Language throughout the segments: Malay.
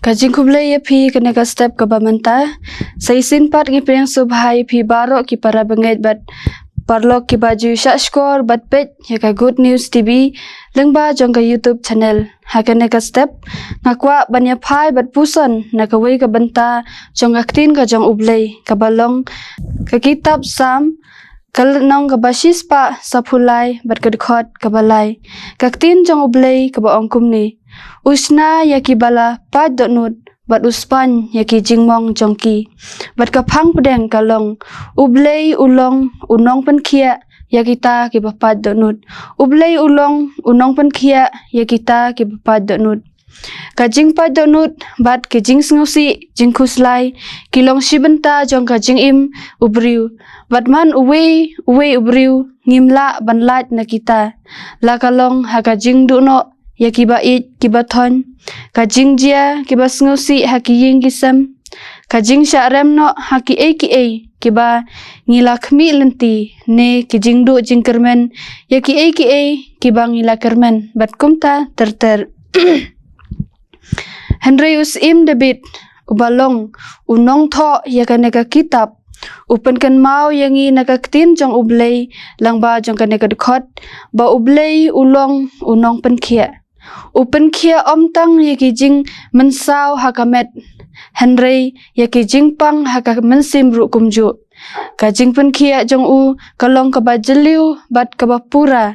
Kajing kublai ya phi kena ka step ka bamanta sai sin pat ngi preng subhai phi baro ki para benget bat parlok ki baju sha score bat pet ya ka good news tv lengba jong ka youtube channel ha kena ka step ngakwa banya phai bat puson na ka wei ka banta jong aktin ka jong ublai ka balong ka kitab sam kal nong ka basis pa sapulai bat ka dikhot ka balai kaktin jong ublai ka ba ongkum ni usna yaki bala pat donut bat uspan yaki jingmong jongki bat kapang pedeng kalong ublei ulong unong penkhia yakita ki bapat donut ublei ulong unong penkhia yakita ki bapat donut kajing pat donut bat ke jing sngosi jing khuslai kilong shibenta jong kajing im ubriu bat man uwe ubriu ngimla banlat nakita la kalong haka jing duno ya kiba it kiba thon kajing jia kiba sngosi haki ying kisam kajing sharem no haki e kiba ngila khmi lenti ne kijing du jing kermen ya ki e kiba ngila kermen bat kumta ter Henry Usim David ubalong unong tho ya kaneka kitab upen kan mau yangi nakaktin jong ublei langba jong kaneka dekhot ba ublei ulong unong penkhia upen khia omtang yaki jing mensau hakamet Henry yaki jing pang haka mensim ru kumju kajing penkhia jong u kalong kaba jeliu bat kaba pura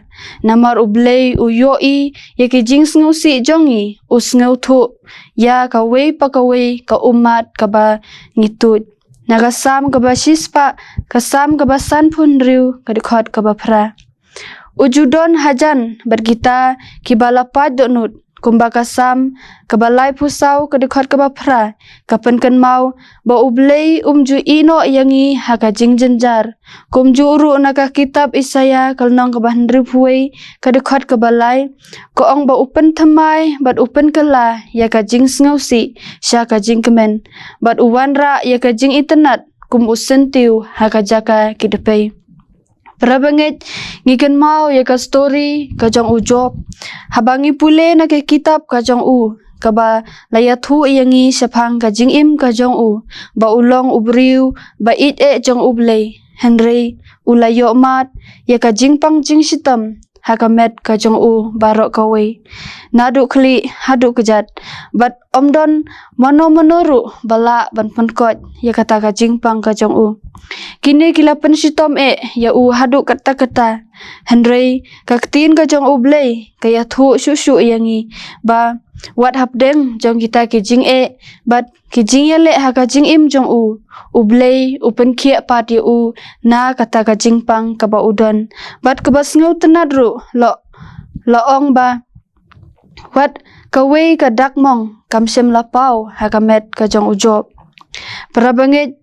namar ublei uyoi yaki jing sngosi jongi usngau thu ya kawei pakawei ka umat kaba ngitut nagasam kaba shispa kasam kaba sanpun riu kadikhot kaba phra ujudon hajan bergita kibala pat donut kumba kasam kabalai pusau kadikhot kaba phra kapan kan mau ba ublei umju ino yangi haka jing jenjar kumju uru naka kitab Isaya kalnong kaba hendri phuai kadikhot kabalai ko ong ba upen thamai bat upen kala ya ka jing sngosi sha ka jing kemen bat uwanra ya ka jing internet kum usentiu haka jaka kidepei Prabanget ngikan mau ya ka story ka jong ujob habangi pule na ke kitab ka jong u kaba layathu yangi saphang ka jing im ka jong u ba ulong ubriu ba it jong ublei Henry ulayo mat ya ka jing pang jing sitam hakamet ka jong u barok kawei nadu khli hadu kejat bat omdon monoru bala ban pankot ya kata ka jing pang ka jong u kini kila pensitom ya u hadu kata Henry kaktin ka jong ublei kaya thu su yangi ba wat hapdeng jong kita ki jing bat ki jing yale haka jing im jong u ublei upen khia pat ya u na kata ka jing pang ka ba udon bat ka bas ngau tenadru lo ong ba wat kawei ka dakmong kamsem lapau haka met ka jong ujob prabanget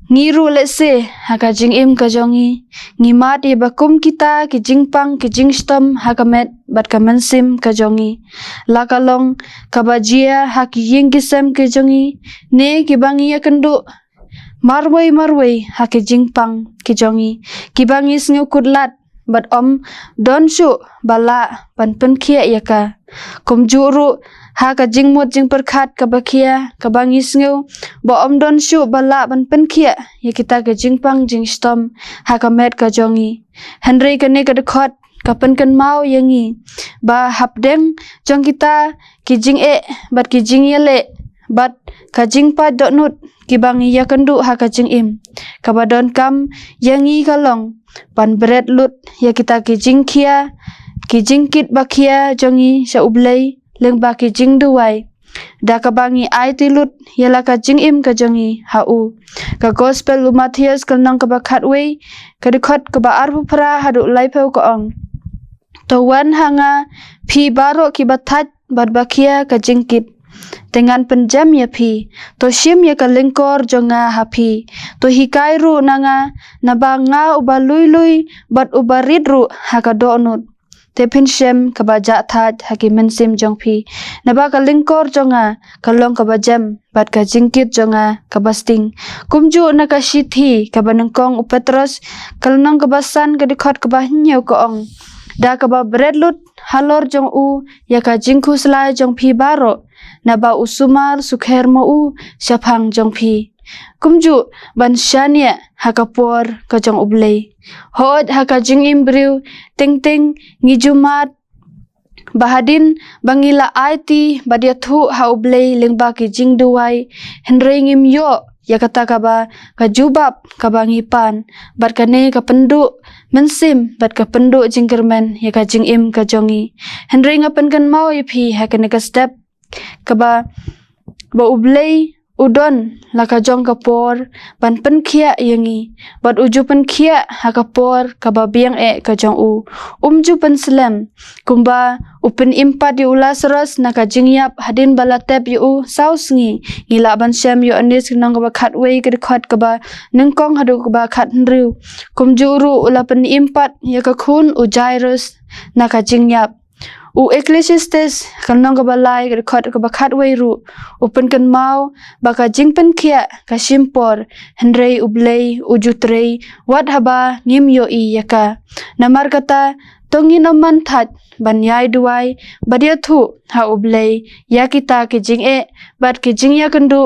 ngiru lese haka jing im ka jongi ngimat ye bakum kita ki jing pang ki jing stom hakamet bat ka mensim ka jongi lakalong kabajia haki ying kisem ke jongi ne ki bangi ya kendu marwei haki jing pang ki jongi ki bangi sngu kudlat bat om don shu bala pan penkhia yaka kum juru haka jing mut jing perkhat ka bakhia ka bangi sngu ba om don shu bala ban penkhia ya kita ka jing pang jing stom haka met ka jongi Henry kane ka dekhot kapan kan mau yangi ba hapdeng jong kita ki jing bat ki jing yale bat ka jing pa donut ki bangi ya kendu haka jing im ka badon kam yangi kalong pan bret lut ya kita ki jing khia ki jing kit bakhia jongi sa ublei lengba ki jing duai da ka bangi ai tilut yala ka jing im ka jongi hau ka gospel lu Matthias kalnong ka bakhat wei ka dikhot ka ba arbu phra hadu laipeu ko ong to wan hanga phi baro ki bathat bat bakhia ka jing kit dengan penjam ya phi to shim ya ka lengkor jonga hapi to hikai ru nanga nabanga ubalui bat ubarid ru haka donut tepin shem kabaja that haki mensim jong phi naba ka lingkor jonga kalong kabajam bat ka jingkit jonga kabasting kumju na ka shithi kabanangkong upetros kalnong kabasan ka dikhot kabahnyau ko ong da ka ba bredlut halor jong u ya ka jingkhus lai jong phi baro na ba usumar sukher mo u syapang jong phi kumju ban shania hakapor ka jong ublei hod haka jing imbriu ting ting ngijumat bahadin bangila IT badia thu ha ublei lengba ki jing duai henrei ngim yo ya kata kaba ka jubab ka bangipan bat kane ka pendu mensim bat ka pendu jingkermen ya ka jing im ka jongi henrei ngapan kan mau ipi ha kane ka step kaba ba ublei udon laka jong kapor ban penkhia yangi bat uju penkhia ha kapor kaba biang ka jong u umju penslem kumba upen impat yu ulas ros naka jingyap hadin balatep yu saus ngi ngila ban syam yu anis nang kaba khatwei ke khat kaba nengkong hadu kaba khat nriu kumju ru ula pen impat ya ka khun u jairus naka jingyap u ecclesiastes kanong kaba lai ke khat wei ru upen kan mau baka jingpen khia ka simpor henrei ublei ujutrei wat haba ngim yo I yaka namar kata tongi naman that banyai duai badia thu ha ublei ya kita ke jing bat ke jing ya kendu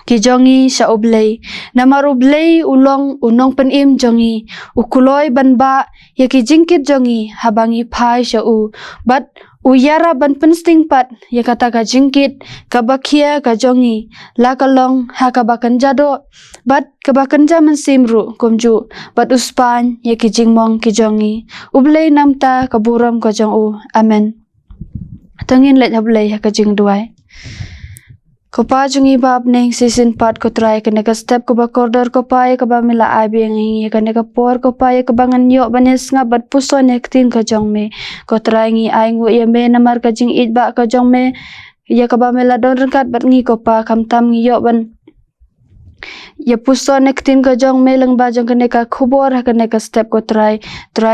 ki jongi sa ublei namar ublei ulong unong pen im jongi ukuloi banba ya ki jingkit jongi habangi phai sa u bat uyara ban pensting pat ya kata ka jingkit ka bakhia ka jongi la kalong ha ka bakan jado bat ka bakan ja mensimru kumju bat uspan ya ki jingmong ki jongi ublei namta ka buram ka jong u amen tangin let hablei ha ka jing duai ko pa jungi bab neng season part ko try kene ka step ko ba corridor ko pa ka ba mila abi ngi kene ka por ko pa ka bangan yo banes nga bat puso nek tin ka jong me ko try ngi ai ngu ye me namar ka jing it ba ka jong me ya ka ba mila don kat bat ngi ko pa kam tam ngi yo ban ya puso nek tin ka jong me lang ba jong kene ka khubor ha kene ka step ko try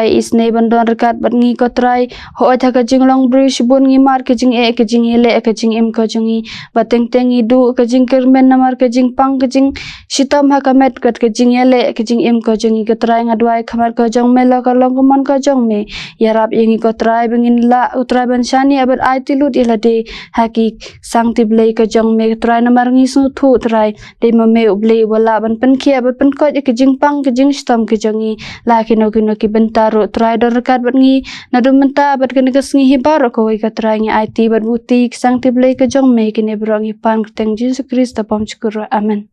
is ne ban don kat bat ngi ko try ho tha ka jing long bri shibun ngi mar ke jing ke jing ele ke jing im ko jongi bateng teng idu ke jing kermen namar ke jing pang ke jing shitam ha ka met kat ke jing ele ke jing im ko jongi ke try ngadwai khamar ko jong me la ka long ko man ko jong me ya rap yengi ko try bengin la utrai ban shani abat ai tilut ilade haki sang tiblei ka jong me try namar ngi su thu try de me ublei wala ban penkhia bat penkot ke jing pang ke jing shitam ke jongi la kino ki bentaro try dor kat bat ngi nadum menta bat kene ka sngi hibar ko ka try ngi IT bat buti sang tiblei ka jong me kine bro ngi pan teng Jesus Christ pam syukur amen.